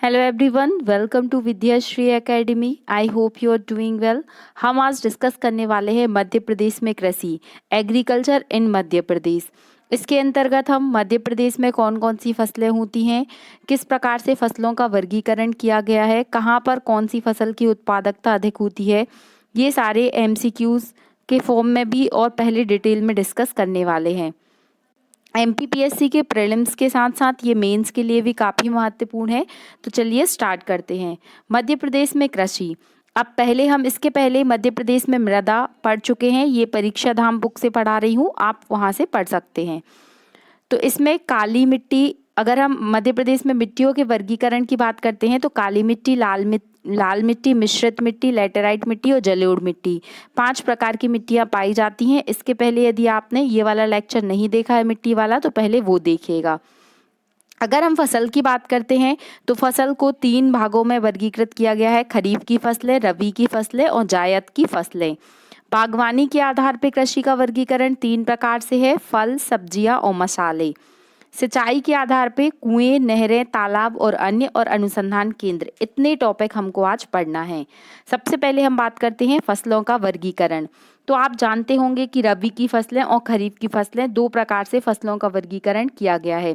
Hello everyone, welcome to Vidyashree academy. I hope you are doing well. हम आज discuss करने वाले हैं मध्य प्रदेश में कृषि, एग्रीकल्चर इन मध्य प्रदेश। इसके अंतर्गत हम मध्य प्रदेश में कौन कौन सी फसलें होती हैं, किस प्रकार से फसलों का वर्गीकरण किया गया है, कहाँ पर कौन सी फसल की उत्पादकता अधिक होती है, ये सारे एमसीक्यूज के फॉर्म में भी और पहले डिटेल में डिस्कस करने वाले हैं। एमपीपीएससी के प्रीलिम्स के साथ साथ ये मेंस के लिए भी काफ़ी महत्वपूर्ण है। तो चलिए स्टार्ट करते हैं। मध्य प्रदेश में कृषि। अब पहले हम इसके पहले मध्य प्रदेश में मृदा पढ़ चुके हैं, ये परीक्षा धाम बुक से पढ़ा रही हूँ, आप वहाँ से पढ़ सकते हैं। तो इसमें काली मिट्टी, अगर हम मध्य प्रदेश में मिट्टियों के वर्गीकरण की बात करते हैं तो काली मिट्टी, लाल मिट्टी, मिश्रित मिट्टी, लैटेराइट मिट्टी और जलोढ़ मिट्टी, 5 प्रकार की मिट्टियां पाई जाती हैं। इसके पहले यदि आपने ये वाला लेक्चर नहीं देखा है मिट्टी वाला तो पहले वो देखिएगा। अगर हम फसल की बात करते हैं तो फसल को 3 भागों में वर्गीकृत किया गया है: खरीफ की फसलें, रबी की फसलें और जायद की फसलें। बागवानी के आधार पर कृषि का वर्गीकरण 3 प्रकार से है: फल, सब्जियां और मसाले। सिंचाई के आधार पे कुएं, नहरें, तालाब और अन्य और अनुसंधान केंद्र। इतने टॉपिक हमको आज पढ़ना है। सबसे पहले हम बात करते हैं फसलों का वर्गीकरण। तो आप जानते होंगे कि रबी की फसलें और खरीफ की फसलें 2 प्रकार से फसलों का वर्गीकरण किया गया है।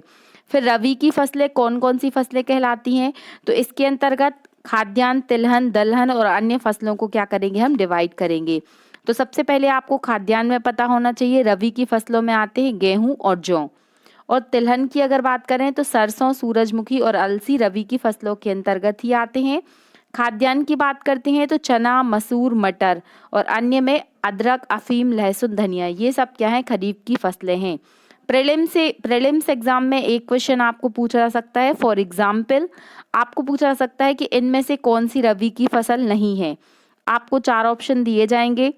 फिर रबी की फसलें कौन कौन सी फसलें कहलाती हैं? तो इसके अंतर्गत खाद्यान्न, तिलहन, दलहन और अन्य फसलों को क्या करेंगे, हम डिवाइड करेंगे। तो सबसे पहले आपको खाद्यान्न में पता होना चाहिए, रबी की फसलों में आते हैं गेहूं और जौ। और तिलहन की अगर बात करें तो सरसों, सूरजमुखी और अलसी रबी की फसलों के अंतर्गत ही आते हैं। खाद्यान्न की बात करते हैं तो चना, मसूर, मटर और अन्य में अदरक, अफीम, लहसुन, धनिया, ये सब क्या है, खरीफ की फसलें हैं। प्रीलिम्स एग्जाम में एक क्वेश्चन आपको पूछा जा सकता है। फॉर एग्जाम्पल आपको पूछा जा सकता है कि इनमें से कौन सी रबी की फसल नहीं है। आपको 4 ऑप्शन दिए जाएंगे,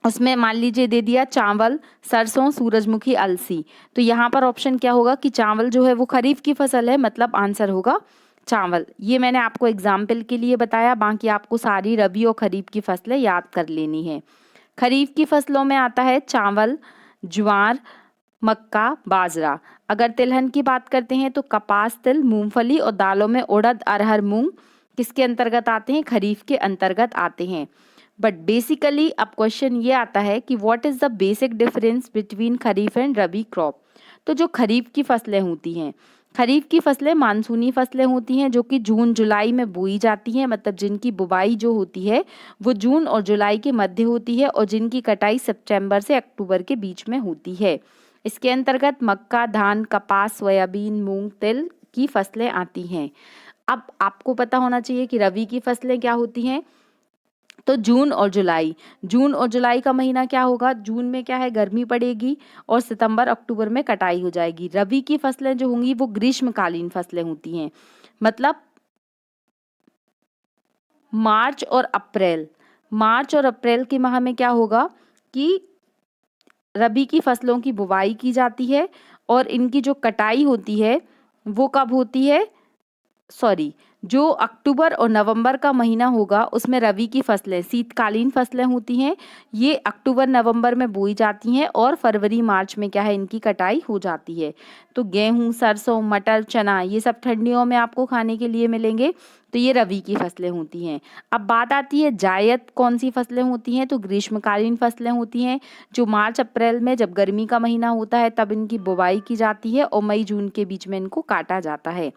उसमें मान लीजिए दे दिया चावल, सरसों, सूरजमुखी, अलसी। तो यहाँ पर ऑप्शन क्या होगा कि चावल जो है वो खरीफ की फसल है, मतलब आंसर होगा चावल। ये मैंने आपको एग्जाम्पल के लिए बताया, बाकी आपको सारी रबी और खरीफ की फसलें याद कर लेनी है। खरीफ की फसलों में आता है चावल, ज्वार, मक्का, बाजरा। अगर तिलहन की बात करते हैं तो कपास, तिल, मूंगफली और दालों में उड़द, अरहर, मूंग किसके अंतर्गत आते हैं, खरीफ के अंतर्गत आते हैं। बट बेसिकली अब क्वेश्चन ये आता है कि what is the basic difference between kharif and rabi crop. तो जो खरीफ की फसलें होती हैं, खरीफ की फसलें मानसूनी फसलें होती हैं जो कि जून जुलाई में बोई जाती हैं, मतलब जिनकी बुवाई जो होती है वो जून और जुलाई के मध्य होती है और जिनकी कटाई सितंबर से अक्टूबर के बीच में होती है। इसके अंतर्गत मक्का, धान, कपास, सोयाबीन, मूंग, तिल की फसलें आती हैं। अब आपको पता होना चाहिए कि रबी की फसलें क्या होती हैं। तो जून और जुलाई का महीना क्या होगा, जून में क्या है, गर्मी पड़ेगी और सितंबर अक्टूबर में कटाई हो जाएगी। रबी की फसलें जो होंगी वो ग्रीष्मकालीन फसलें होती हैं, मतलब मार्च और अप्रैल के माह में क्या होगा कि रबी की फसलों की बुवाई की जाती है और इनकी जो कटाई होती है वो कब होती है, जो अक्टूबर और नवंबर का महीना होगा उसमें रबी की फसलें, शीतकालीन फसलें होती हैं, ये अक्टूबर नवंबर में बोई जाती हैं और फरवरी मार्च में क्या है, इनकी कटाई हो जाती है। तो गेहूं, सरसों, मटर, चना ये सब ठंडियों में आपको खाने के लिए मिलेंगे। तो ये रबी की फसलें होती हैं। अब बात आती है जायद कौन सी फसलें होती हैं। तो ग्रीष्मकालीन फसलें होती हैं जो मार्च अप्रैल में, जब गर्मी का महीना होता है तब इनकी बुवाई की जाती है और मई जून के बीच में इनको काटा जाता है।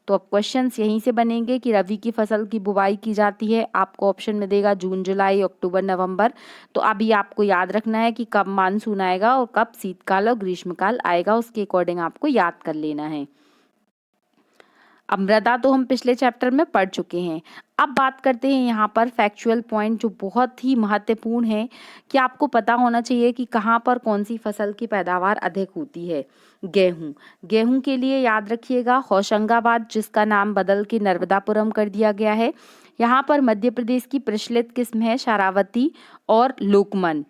तो अब क्वेश्चंस यहीं से बनेंगे कि रबी की फसल की बुवाई की जाती है, आपको ऑप्शन में देगा जून, जुलाई, अक्टूबर, नवंबर। तो अभी आपको याद रखना है कि कब मानसून आएगा और कब शीतकाल और ग्रीष्मकाल आएगा, उसके अकॉर्डिंग आपको याद कर लेना है। अब मृदा तो हम पिछले चैप्टर में पढ़ चुके हैं। अब बात करते हैं यहाँ पर फैक्चुअल पॉइंट जो बहुत ही महत्वपूर्ण है कि आपको पता होना चाहिए कि कहाँ पर कौन सी फसल की पैदावार अधिक होती है। गेहूं के लिए याद रखिएगा होशंगाबाद, जिसका नाम बदल के नर्मदापुरम कर दिया गया है। यहाँ पर मध्य प्रदेश की प्रचलित किस्म है शारावती और लोकमन।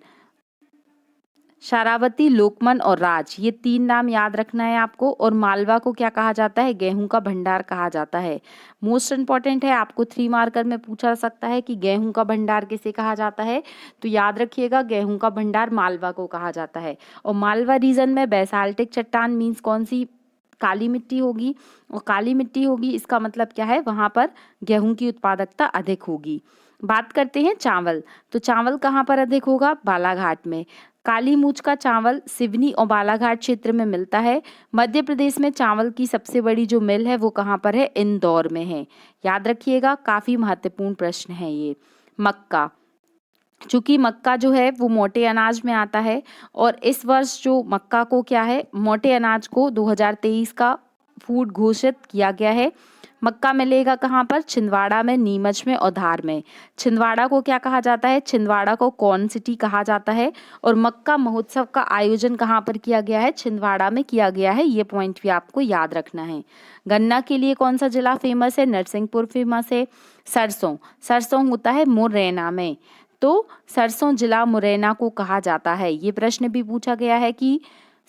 शारावती, लोकमन और राज, ये 3 नाम याद रखना है आपको। और मालवा को क्या कहा जाता है, गेहूं का भंडार कहा जाता है। मोस्ट इंपॉर्टेंट है, आपको 3 मार्कर में पूछा जा सकता है कि गेहूं का भंडार किसे कहा जाता है। तो याद रखिएगा गेहूं का भंडार मालवा को कहा जाता है। और मालवा रीजन में बेसाल्टिक चट्टान मीन्स कौन सी काली मिट्टी होगी, और काली मिट्टी होगी इसका मतलब क्या है, वहाँ पर गेहूं की उत्पादकता अधिक होगी। बात करते हैं चावल, तो चावल कहाँ पर अधिक होगा, बालाघाट में। काली मूंछ का चावल सिवनी और बालाघाट क्षेत्र में मिलता है। मध्य प्रदेश में चावल की सबसे बड़ी जो मिल है वो कहाँ पर है, इंदौर में है। याद रखिएगा, काफी महत्वपूर्ण प्रश्न है ये। मक्का, चूंकि मक्का जो है वो मोटे अनाज में आता है, और इस वर्ष जो मक्का को क्या है, मोटे अनाज को 2023 का फूड घोषित किया गया है। मक्का मिलेगा कहाँ पर, छिंदवाड़ा में, नीमच में और धार में। छिंदवाड़ा को क्या कहा जाता है, छिंदवाड़ा को कॉर्न सिटी कहा जाता है। और मक्का महोत्सव का आयोजन कहाँ पर किया गया है, छिंदवाड़ा में किया गया है। ये पॉइंट भी आपको याद रखना है। गन्ना के लिए कौन सा जिला फेमस है, नरसिंहपुर फेमस है। सरसों, सरसों होता है मुरैना में, तो सरसों जिला मुरैना को कहा जाता है। ये प्रश्न भी पूछा गया है कि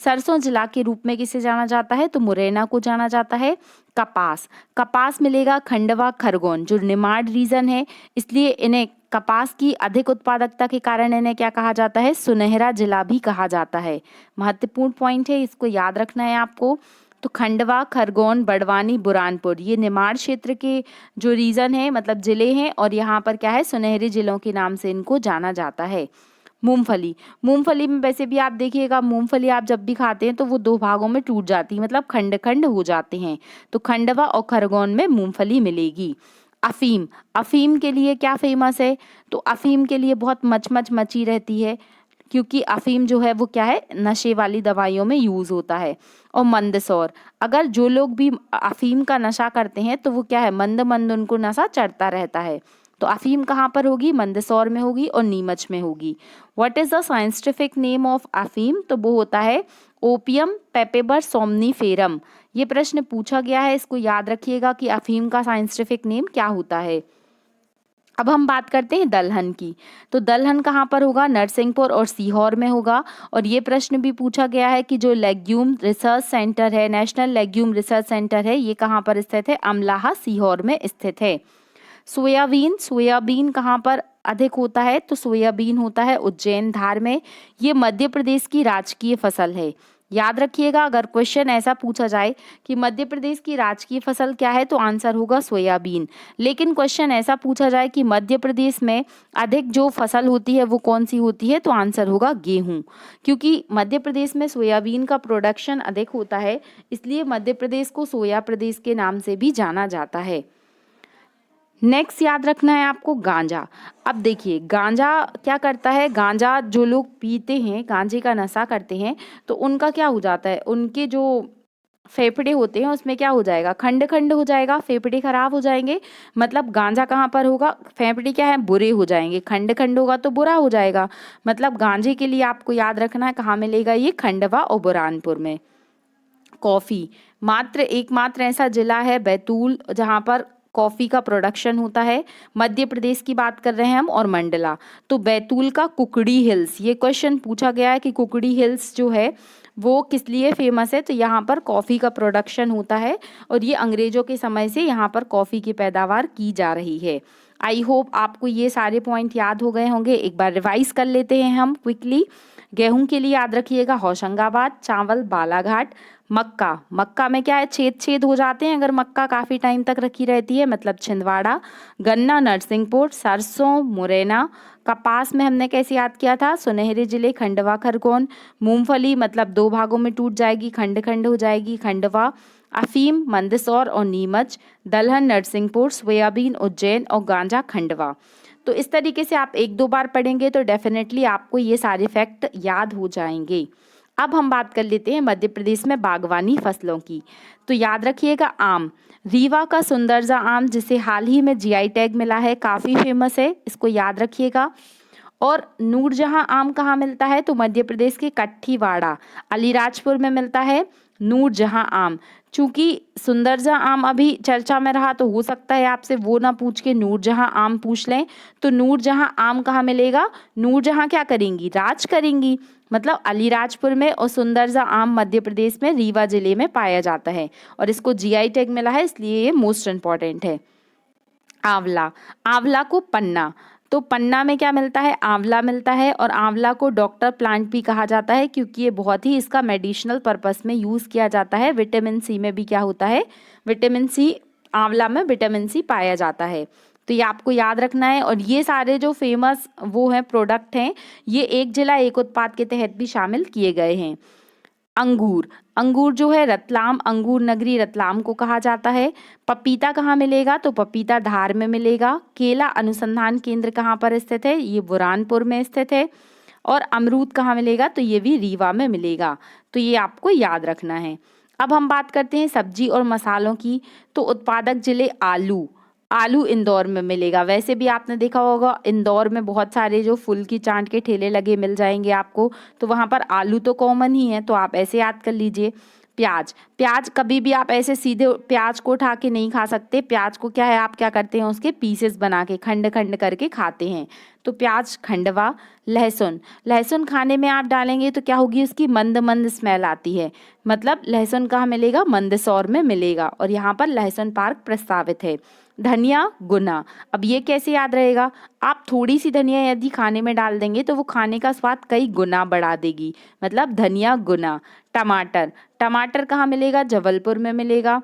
सरसों जिला के रूप में किसे जाना जाता है, तो मुरैना को जाना जाता है। कपास, कपास मिलेगा खंडवा खरगोन, जो निमाड़ रीजन है, इसलिए इन्हें कपास की अधिक उत्पादकता के कारण इन्हें क्या कहा जाता है, सुनहरा जिला भी कहा जाता है। महत्वपूर्ण पॉइंट है, इसको याद रखना है आपको। तो खंडवा, खरगोन, बड़वानी, बुरहानपुर, ये निमाड़ क्षेत्र के जो रीजन है, मतलब जिले हैं, और यहाँ पर क्या है, सुनहरे जिलों के नाम से इनको जाना जाता है। मूंगफली, मूंगफली में वैसे भी आप देखिएगा, मूंगफली आप जब भी खाते हैं तो वो दो भागों में टूट जाती है, मतलब खंड खंड हो जाते हैं। तो खंडवा और खरगोन में मूंगफली मिलेगी। अफीम, अफीम के लिए क्या फेमस है, तो अफीम के लिए बहुत मचमच मची रहती है, क्योंकि अफीम जो है वो क्या है, नशे वाली दवाइयों में यूज होता है। और मंदसौर, अगर जो लोग भी अफीम का नशा करते हैं तो वो क्या है, मंद मंद उनको नशा चढ़ता रहता है। तो अफीम कहाँ पर होगी, मंदसौर में होगी और नीमच में होगी। What is the scientific name of अफीम, तो वो होता है ओपियम पेपेबर सोमनीफेरम। ये प्रश्न पूछा गया है, इसको याद रखिएगा कि अफीम का साइंटिफिक नेम क्या होता है। अब हम बात करते हैं दलहन की, तो दलहन कहाँ पर होगा, नरसिंहपुर और सीहोर में होगा। और ये प्रश्न भी पूछा गया है कि जो लेग्यूम रिसर्च सेंटर है, नेशनल लेग्यूम रिसर्च सेंटर है, ये कहाँ पर स्थित है, अमलाहा सीहोर में स्थित है। सोयाबीन, सोयाबीन कहाँ पर अधिक होता है, तो सोयाबीन होता है उज्जैन, धार में। ये मध्य प्रदेश की राजकीय फसल है। याद रखिएगा, अगर क्वेश्चन ऐसा पूछा जाए कि मध्य प्रदेश की राजकीय फसल क्या है, तो आंसर होगा सोयाबीन। लेकिन क्वेश्चन ऐसा पूछा जाए कि मध्य प्रदेश में अधिक जो फसल होती है वो कौन सी होती है, तो आंसर होगा गेहूं, क्योंकि मध्य प्रदेश में सोयाबीन का प्रोडक्शन अधिक होता है, इसलिए मध्य प्रदेश को सोया प्रदेश के नाम से भी जाना जाता है। नेक्स्ट याद रखना है आपको, गांजा। अब देखिए गांजा क्या करता है, गांजा जो लोग पीते हैं, गांजे का नशा करते हैं, तो उनका क्या हो जाता है, उनके जो फेफड़े होते हैं उसमें क्या हो जाएगा, खंड खंड हो जाएगा, फेफड़े खराब हो जाएंगे। मतलब गांजा कहाँ पर होगा, फेफड़े क्या है, बुरे हो जाएंगे, खंड खंड होगा तो बुरा हो जाएगा। मतलब गांजे के लिए आपको याद रखना है कहाँ मिलेगा, ये खंडवा और बुरहानपुर में। कॉफी, मात्र एकमात्र ऐसा जिला है बैतूल जहाँ पर कॉफी का प्रोडक्शन होता है। मध्य प्रदेश की बात कर रहे हैं हम, और मंडला। तो बैतूल का कुकड़ी हिल्स, ये क्वेश्चन पूछा गया है कि कुकड़ी हिल्स जो है वो किस लिए फेमस है, तो यहाँ पर कॉफ़ी का प्रोडक्शन होता है, और ये अंग्रेजों के समय से यहाँ पर कॉफ़ी की पैदावार की जा रही है। आई होप आपको ये सारे पॉइंट याद हो गए होंगे। एक बार रिवाइज कर लेते हैं हम क्विकली। गेहूं के लिए याद रखिएगा होशंगाबाद, चावल बालाघाट, मक्का, मक्का में क्या है, छेद छेद हो जाते हैं अगर मक्का काफ़ी टाइम तक रखी रहती है, मतलब छिंदवाड़ा। गन्ना नरसिंहपुर, सरसों मुरैना। कपास में हमने कैसे याद किया था, सुनहरे जिले खंडवा खरगोन। मूंगफली मतलब दो भागों में टूट जाएगी, खंड खंड हो जाएगी, खंडवा। अफीम मंदसौर और नीमच। दलहन नरसिंहपुर, सोयाबीन उज्जैन और गांजा खंडवा। तो इस तरीके से आप एक दो बार पढ़ेंगे तो डेफिनेटली आपको ये सारे फैक्ट याद हो जाएंगे। अब हम बात कर लेते हैं मध्य प्रदेश में बागवानी फसलों की। तो याद रखिएगा आम, रीवा का सुंदरजा आम जिसे हाल ही में जीआई टैग मिला है, काफ़ी फेमस है, इसको याद रखिएगा। और नूरजहां आम कहाँ मिलता है, तो मध्य प्रदेश के कट्ठीवाड़ा अलीराजपुर में मिलता है नूरजहां आम। चूंकि सुंदरजा आम अभी चर्चा में रहा तो हो सकता है आपसे वो ना पूछ के नूरजहां आम पूछ लें। तो नूरजहां आम कहाँ मिलेगा, नूरजहां क्या करेंगी, राज करेंगी, मतलब अलीराजपुर में। और सुंदरजा आम मध्य प्रदेश में रीवा जिले में पाया जाता है, और इसको जीआई टैग मिला है, इसलिए ये मोस्ट इम्पॉर्टेंट है। आंवला, आंवला को पन्ना, तो पन्ना में क्या मिलता है, आंवला मिलता है, और आंवला को डॉक्टर प्लांट भी कहा जाता है क्योंकि ये बहुत ही इसका मेडिसिनल पर्पस में यूज़ किया जाता है। विटामिन सी में भी क्या होता है, विटामिन सी, आंवला में विटामिन सी पाया जाता है। तो ये आपको याद रखना है। और ये सारे जो फेमस वो हैं प्रोडक्ट हैं, ये एक जिला एक उत्पाद के तहत भी शामिल किए गए हैं। अंगूर, अंगूर जो है रतलाम, अंगूर नगरी रतलाम को कहा जाता है। पपीता कहाँ मिलेगा, तो पपीता धार में मिलेगा। केला अनुसंधान केंद्र कहाँ पर स्थित है, ये बुरहानपुर में स्थित है। और अमरूद कहाँ मिलेगा, तो ये भी रीवा में मिलेगा। तो ये आपको याद रखना है। अब हम बात करते हैं सब्जी और मसालों की। तो उत्पादक जिले आलू, आलू इंदौर में मिलेगा। वैसे भी आपने देखा होगा इंदौर में बहुत सारे जो फुल की चाट के ठेले लगे मिल जाएंगे आपको, तो वहाँ पर आलू तो कॉमन ही है, तो आप ऐसे याद कर लीजिए। प्याज, प्याज कभी भी आप ऐसे सीधे प्याज को उठा के नहीं खा सकते। प्याज को क्या है, आप क्या करते हैं, उसके पीसेस बना के खंड खंड करके खाते हैं, तो प्याज खंडवा। लहसुन, लहसुन खाने में आप डालेंगे तो क्या होगी, उसकी मंद मंद स्मेल आती है। मतलब लहसुन कहाँ मिलेगा, मंदसौर में मिलेगा, और यहाँ पर लहसुन पार्क प्रस्तावित है। धनिया गुना, अब ये कैसे याद रहेगा, आप थोड़ी सी धनिया यदि खाने में डाल देंगे तो वो खाने का स्वाद कई गुना बढ़ा देगी, मतलब धनिया गुना। टमाटर, टमाटर कहाँ मिलेगा, जबलपुर में मिलेगा,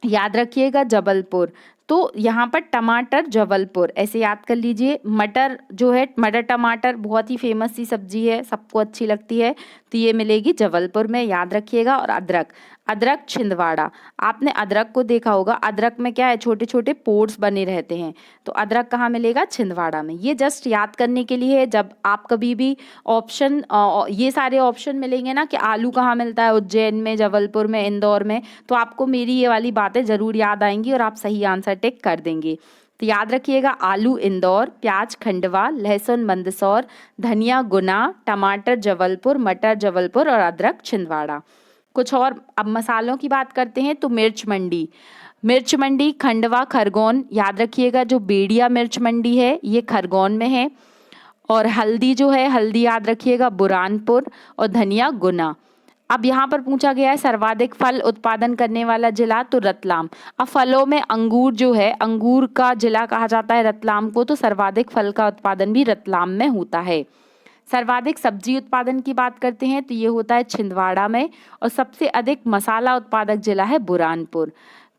याद रखिएगा जबलपुर। तो यहाँ पर टमाटर जबलपुर ऐसे याद कर लीजिए। मटर जो है, मटर टमाटर बहुत ही फेमस सी सब्जी है, सबको अच्छी लगती है, तो ये मिलेगी जबलपुर में, याद रखिएगा। और अदरक, अदरक छिंदवाड़ा। आपने अदरक को देखा होगा, अदरक में क्या है, छोटे छोटे पोर्स बने रहते हैं, तो अदरक कहाँ मिलेगा, छिंदवाड़ा में। ये जस्ट याद करने के लिए है, जब आप कभी भी ऑप्शन ये सारे ऑप्शन मिलेंगे ना कि आलू कहाँ मिलता है, उज्जैन में, जबलपुर में, इंदौर में, तो आपको मेरी ये वाली बातें ज़रूर याद आएंगी और आप सही आंसर टिक कर देंगे। तो याद रखिएगा, आलू इंदौर, प्याज खंडवा, लहसुन मंदसौर, धनिया गुना, टमाटर जबलपुर, मटर जबलपुर और अदरक छिंदवाड़ा। कुछ और अब मसालों की बात करते हैं। तो मिर्च मंडी, मिर्च मंडी खंडवा खरगोन, याद रखिएगा। जो बेड़िया मिर्च मंडी है ये खरगोन में है। और हल्दी जो है, हल्दी याद रखिएगा बुरहानपुर, और धनिया गुना। अब यहाँ पर पूछा गया है सर्वाधिक फल उत्पादन करने वाला जिला, तो रतलाम। अब फलों में अंगूर जो है, अंगूर का जिला कहा जाता है रतलाम को, तो सर्वाधिक फल का उत्पादन भी रतलाम में होता है। सर्वाधिक सब्जी उत्पादन की बात करते हैं तो ये होता है छिंदवाड़ा में, और सबसे अधिक मसाला उत्पादक जिला है बुरहानपुर।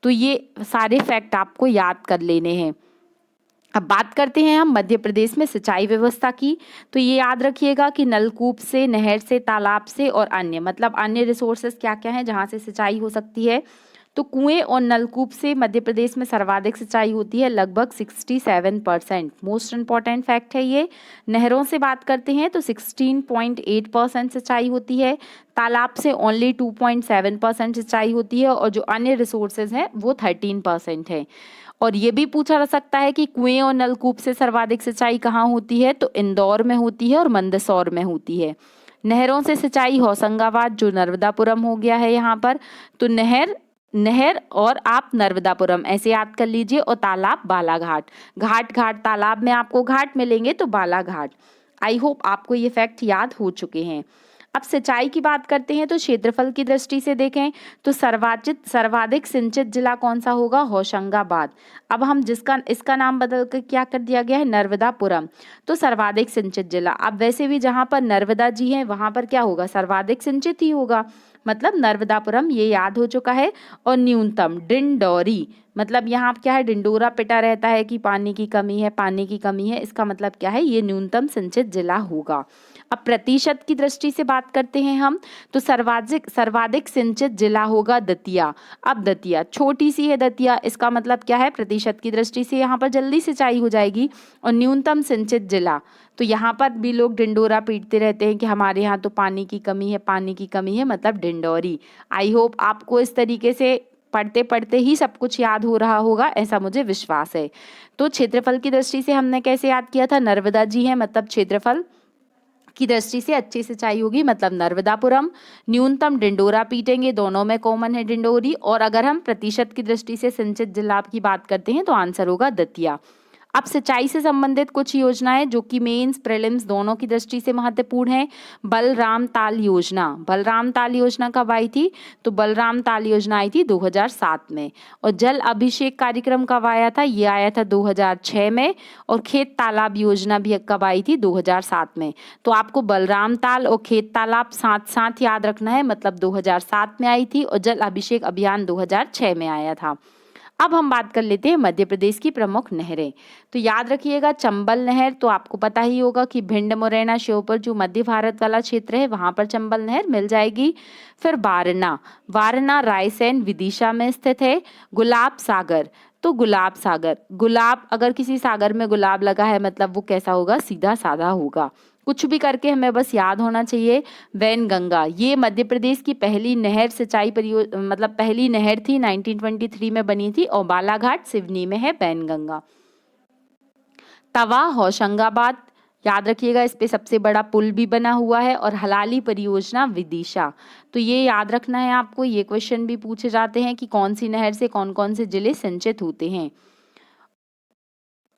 तो ये सारे फैक्ट आपको याद कर लेने हैं। अब बात करते हैं हम मध्य प्रदेश में सिंचाई व्यवस्था की। तो ये याद रखिएगा कि नलकूप से, नहर से, तालाब से और अन्य, मतलब अन्य रिसोर्सेज क्या क्या हैं जहाँ से सिंचाई हो सकती है। तो कुएं और नलकूप से मध्य प्रदेश में सर्वाधिक सिंचाई होती है, लगभग 67%। मोस्ट इम्पॉर्टेंट फैक्ट है ये। नहरों से बात करते हैं तो 16.8% सिंचाई होती है। तालाब से ओनली 2.7% सिंचाई होती है, और जो अन्य रिसोर्सेज हैं वो 13% है। और ये भी पूछा जा सकता है कि कुएं और नलकूप से सर्वाधिक सिंचाई कहाँ होती है, तो इंदौर में होती है और मंदसौर में होती है। नहरों से सिंचाई होशंगाबाद, जो नर्मदापुरम हो गया है यहाँ पर, तो नहर, नहर और आप नर्मदापुरम ऐसे याद कर लीजिए। और तालाब बालाघाट, घाट घाट तालाब में आपको घाट मिलेंगे, तो बालाघाट। आई होप आपको ये फैक्ट याद हो चुके हैं। अब सिंचाई की बात करते हैं तो क्षेत्रफल की दृष्टि से देखें तो सर्वाधिक सिंचित जिला कौन सा होगा, होशंगाबाद। अब हम इसका नाम बदल कर क्या कर दिया गया है, नर्मदापुरम। तो सर्वाधिक सिंचित जिला। अब वैसे भी जहाँ पर नर्मदा जी हैं वहाँ पर क्या होगा, सर्वाधिक सिंचित ही होगा, मतलब नर्मदापुरम, ये याद हो चुका है। और न्यूनतम डिंडौरी, मतलब यहाँ क्या है, डिंडोरा पिटा रहता है कि पानी की कमी है, पानी की कमी है, इसका मतलब क्या है, ये न्यूनतम सिंचित जिला होगा। अब प्रतिशत की दृष्टि से बात करते हैं हम, तो सर्वाधिक सिंचित जिला होगा दतिया। अब दतिया छोटी सी है, दतिया, इसका मतलब क्या है, प्रतिशत की दृष्टि से यहाँ पर जल्दी सिंचाई हो जाएगी। और न्यूनतम सिंचित जिला, तो यहाँ पर भी लोग डिंडोरा पीटते रहते हैं कि हमारे यहाँ तो पानी की कमी है, पानी की कमी है, मतलब डिंडौरी। आई होप आपको इस तरीके से पढ़ते पढ़ते ही सब कुछ याद हो रहा होगा, ऐसा मुझे विश्वास है। तो क्षेत्रफल की दृष्टि से हमने कैसे याद किया था, नर्मदा जी है, मतलब क्षेत्रफल की दृष्टि से अच्छी सिंचाई होगी, मतलब नर्मदापुरम। न्यूनतम डिंडोरा पीटेंगे, दोनों में कॉमन है डिंडोरी। और अगर हम प्रतिशत की दृष्टि से सिंचित जिला की बात करते हैं तो आंसर होगा दतिया। अब सिंचाई से संबंधित कुछ योजनाएं जो कि मेंस प्रीलिम्स दोनों की दृष्टि से महत्वपूर्ण है। बलराम ताल योजना, बलराम ताल योजना कब आई थी? तो बलराम ताल योजना आई थी 2007 में। और जल अभिषेक कार्यक्रम कब आया था? ये आया था 2006 में। और खेत तालाब योजना भी कब आई थी? 2007 में। तो आपको बलराम ताल और खेत तालाब साथ साथ याद रखना है, मतलब 2007 में आई थी और जल अभिषेक अभियान 2006 में आया था। अब हम बात कर लेते हैं मध्य प्रदेश की प्रमुख नहरें। तो याद रखिएगा, चंबल नहर तो आपको पता ही होगा कि भिंड, मुरैना, श्योपुर जो मध्य भारत वाला क्षेत्र है वहां पर चंबल नहर मिल जाएगी। फिर वारणा, वारणा रायसेन विदिशा में स्थित है। गुलाब सागर, तो गुलाब सागर, गुलाब अगर किसी सागर में गुलाब लगा है मतलब वो कैसा होगा? सीधा साधा होगा। कुछ भी करके हमें बस याद होना चाहिए। वैनगंगा, ये मध्य प्रदेश की पहली नहर सिंचाई मतलब पहली नहर थी, 1923 में बनी थी और बालाघाट सिवनी में है वैनगंगा। तवा होशंगाबाद, याद रखिएगा इस पे सबसे बड़ा पुल भी बना हुआ है। और हलाली परियोजना विदिशा, तो ये याद रखना है आपको, ये क्वेश्चन भी पूछे जाते हैं कि कौन सी नहर से कौन कौन से जिले सिंचित होते हैं।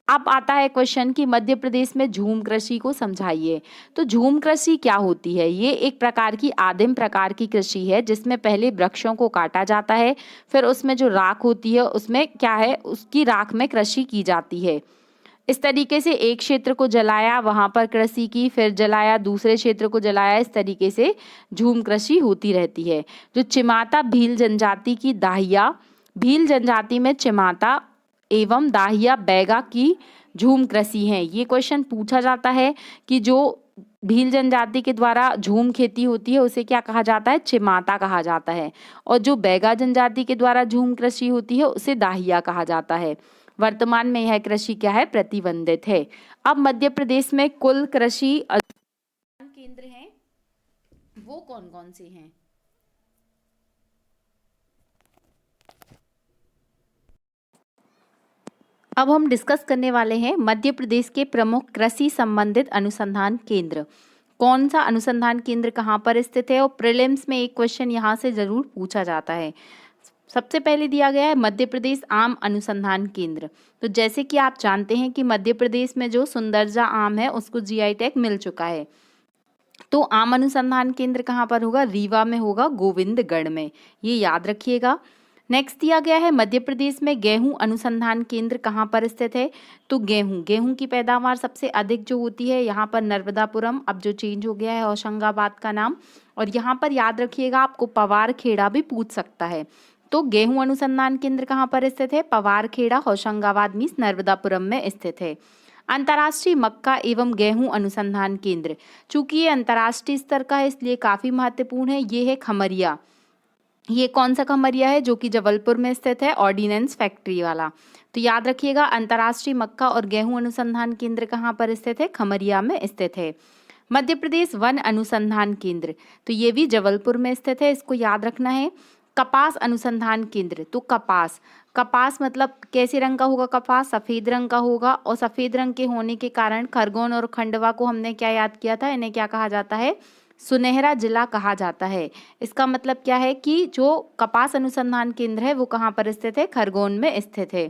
अब आता है क्वेश्चन कि मध्य प्रदेश में झूम कृषि को समझाइए। तो झूम कृषि क्या होती है? ये एक प्रकार की आदिम प्रकार की कृषि है जिसमें पहले वृक्षों को काटा जाता है, फिर उसमें जो राख होती है उसमें क्या है, उसकी राख में कृषि की जाती है। इस तरीके से एक क्षेत्र को जलाया, वहां पर कृषि की, फिर जलाया, दूसरे क्षेत्र को जलाया, इस तरीके से झूम कृषि होती रहती है। जो चिमाता भील जनजाति की दाहिया, भील जनजाति में चिमाता एवं दाहिया बैगा की झूम कृषि है। ये क्वेश्चन पूछा जाता है कि जो भील जनजाति के द्वारा झूम खेती होती है उसे क्या कहा जाता है? चिमाता कहा जाता है। और जो बैगा जनजाति के द्वारा झूम कृषि होती है उसे दाहिया कहा जाता है। वर्तमान में यह कृषि क्या है? प्रतिबंधित है। अब मध्य प्रदेश में कुल कृषि अनुसंधान केंद्र हैं, वो कौन कौन से हैं? अब हम डिस्कस करने वाले हैं मध्य प्रदेश के प्रमुख कृषि संबंधित अनुसंधान केंद्र। कौन सा अनुसंधान केंद्र कहाँ पर स्थित है? और प्रीलिम्स में एक क्वेश्चन यहाँ से जरूर पूछा जाता है। सबसे पहले दिया गया है मध्य प्रदेश आम अनुसंधान केंद्र। तो जैसे कि आप जानते हैं कि मध्य प्रदेश में जो सुंदरजा आम है उसको जीआई टैग मिल चुका है। तो आम अनुसंधान केंद्र कहाँ पर होगा? रीवा में होगा, गोविंदगढ़ में, ये याद रखिएगा। नेक्स्ट दिया गया है मध्य प्रदेश में गेहूं अनुसंधान केंद्र कहाँ पर स्थित है? तो गेहूं की पैदावार सबसे अधिक जो होती है यहाँ पर नर्मदापुरम, अब जो चेंज हो गया है होशंगाबाद का नाम। और यहाँ पर याद रखिएगा आपको पवार खेड़ा भी पूछ सकता है। तो गेहूं अनुसंधान केंद्र कहाँ पर स्थित है? पवार खेड़ा, होशंगाबाद मीन्स नर्मदापुरम में स्थित है। अंतर्राष्ट्रीय मक्का एवं गेहूं अनुसंधान केंद्र, चूंकि ये अंतर्राष्ट्रीय स्तर का है इसलिए काफी महत्वपूर्ण है। ये है खमरिया। ये कौन सा खमरिया है? जो कि जबलपुर में स्थित है, ऑर्डिनेंस फैक्ट्री वाला। तो याद रखिएगा अंतर्राष्ट्रीय मक्का और गेहूं अनुसंधान केंद्र कहाँ पर स्थित है? खमरिया में स्थित है। मध्य प्रदेश वन अनुसंधान केंद्र, तो ये भी जबलपुर में स्थित है, इसको याद रखना है। कपास अनुसंधान केंद्र, तो कपास, कपास मतलब कैसे रंग का होगा? कपास सफेद रंग का होगा। और सफेद रंग के होने के कारण खरगोन और खंडवा को हमने क्या याद किया था? इन्हें क्या कहा जाता है? सुनहरा जिला कहा जाता है। इसका मतलब क्या है कि जो कपास अनुसंधान केंद्र है वो कहाँ पर स्थित है? खरगोन में स्थित है।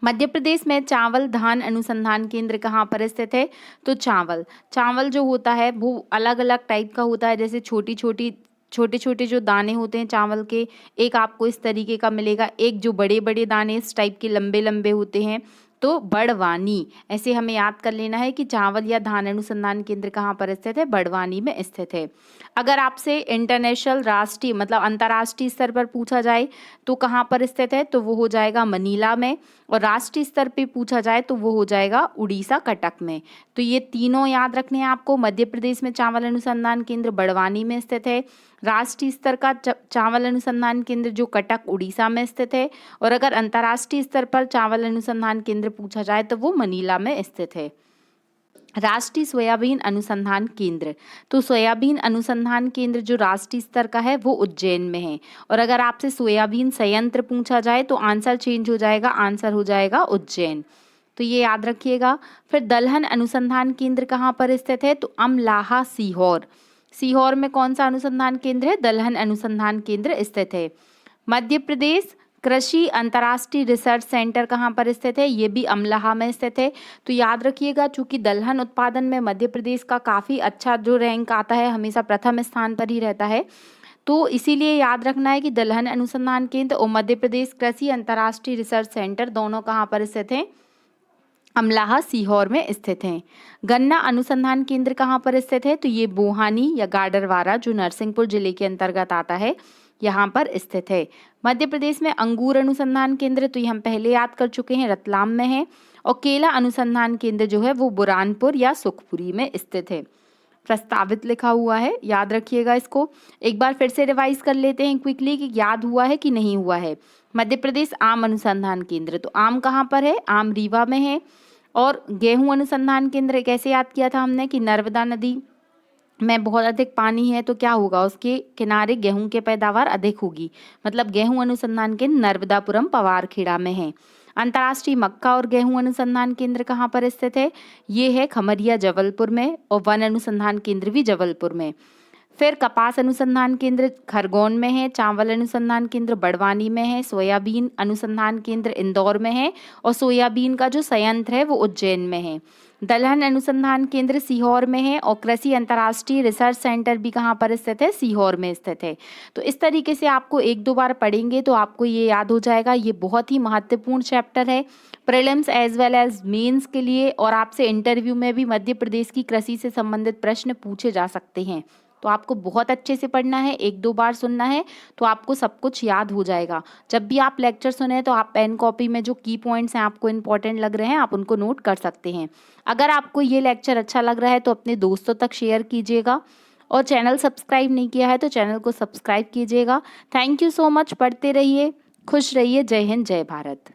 मध्य प्रदेश में चावल धान अनुसंधान केंद्र कहाँ पर स्थित है? तो चावल, चावल जो होता है वो अलग अलग टाइप का होता है, जैसे छोटे छोटे जो दाने होते हैं चावल के, एक आपको इस तरीके का मिलेगा, एक जो बड़े बड़े दाने इस टाइप के लंबे लंबे होते हैं, तो बड़वानी। ऐसे हमें याद कर लेना है कि चावल या धान अनुसंधान केंद्र कहाँ पर स्थित है? बड़वानी में स्थित है। अगर आपसे इंटरनेशनल, राष्ट्रीय मतलब अंतर्राष्ट्रीय स्तर पर पूछा जाए तो कहाँ पर स्थित है? तो वो हो जाएगा मनीला में। और राष्ट्रीय स्तर पे पूछा जाए तो वो हो जाएगा उड़ीसा, कटक में। तो ये तीनों याद रखने हैं आपको। मध्य प्रदेश में चावल अनुसंधान केंद्र बड़वानी में स्थित है। राष्ट्रीय स्तर का चावल अनुसंधान केंद्र जो कटक, उड़ीसा में स्थित है। और अगर अंतर्राष्ट्रीय स्तर पर चावल अनुसंधान केंद्र पूछा जाए तो वो मनीला में स्थित है। राष्ट्रीय सोयाबीन अनुसंधान केंद्र, तो सोयाबीन अनुसंधान केंद्र जो राष्ट्रीय स्तर का है वो उज्जैन में है। और अगर आपसे सोयाबीन संयंत्र पूछा जाए तो आंसर चेंज हो जाएगा, आंसर हो जाएगा उज्जैन। तो ये याद रखिएगा। फिर दलहन अनुसंधान केंद्र कहाँ पर स्थित है? तो अमलाहा, सीहोर। सीहोर में कौन सा अनुसंधान केंद्र है? दलहन अनुसंधान केंद्र स्थित है। मध्य प्रदेश कृषि अंतर्राष्ट्रीय रिसर्च सेंटर कहाँ पर स्थित है? ये भी अमलाहा में स्थित है। तो याद रखिएगा, चूंकि दलहन उत्पादन में मध्य प्रदेश का काफ़ी अच्छा जो रैंक आता है, हमेशा प्रथम स्थान पर ही रहता है, तो इसीलिए याद रखना है कि दलहन अनुसंधान केंद्र और मध्य प्रदेश कृषि अंतर्राष्ट्रीय रिसर्च सेंटर दोनों कहाँ पर स्थित हैं? अमलाहा सीहोर में स्थित हैं। गन्ना अनुसंधान केंद्र कहाँ पर स्थित है? तो ये बोहानी या गाडरवारा जो नरसिंहपुर जिले के अंतर्गत आता है, यहाँ पर स्थित है। मध्य प्रदेश में अंगूर अनुसंधान केंद्र, तो ये हम पहले याद कर चुके हैं, रतलाम में है। और केला अनुसंधान केंद्र जो है वो बुरहानपुर या सुखपुरी में स्थित है। प्रस्तावित लिखा हुआ है, याद रखिएगा इसको। एक बार फिर से रिवाइज कर लेते हैं क्विकली कि याद हुआ है कि नहीं हुआ है। मध्य प्रदेश आम अनुसंधान केंद्र, तो आम कहाँ पर है? आम रीवा में है। और गेहूं अनुसंधान केंद्र कैसे याद किया था हमने कि नर्मदा नदी में बहुत अधिक पानी है, तो क्या होगा, उसके किनारे गेहूं की पैदावार अधिक होगी, मतलब गेहूं अनुसंधान केंद्र नर्मदापुरम पवारखेड़ा में है। अंतर्राष्ट्रीय मक्का और गेहूं अनुसंधान केंद्र कहाँ पर स्थित है? ये है खमरिया जबलपुर में, और वन अनुसंधान केंद्र भी जबलपुर में। फिर कपास अनुसंधान केंद्र खरगोन में है, चावल अनुसंधान केंद्र बड़वानी में है, सोयाबीन अनुसंधान केंद्र इंदौर में है, और सोयाबीन का जो संयंत्र है वो उज्जैन में है। दलहन अनुसंधान केंद्र सीहोर में है, और कृषि अंतर्राष्ट्रीय रिसर्च सेंटर भी कहाँ पर स्थित है? सीहोर में स्थित है। तो इस तरीके से आपको एक दो बार पढ़ेंगे तो आपको ये याद हो जाएगा। ये बहुत ही महत्वपूर्ण चैप्टर है prelims as well as mains के लिए, और आपसे इंटरव्यू में भी मध्य प्रदेश की कृषि से संबंधित प्रश्न पूछे जा सकते हैं। तो आपको बहुत अच्छे से पढ़ना है, एक दो बार सुनना है, तो आपको सब कुछ याद हो जाएगा। जब भी आप लेक्चर सुने तो आप पेन कॉपी में जो की पॉइंट्स हैं आपको इंपॉर्टेंट लग रहे हैं, आप उनको नोट कर सकते हैं। अगर आपको ये लेक्चर अच्छा लग रहा है तो अपने दोस्तों तक शेयर कीजिएगा, और चैनल सब्सक्राइब नहीं किया है तो चैनल को सब्सक्राइब कीजिएगा। Thank you so much. पढ़ते रहिए, खुश रहिए। जय हिंद, जय भारत।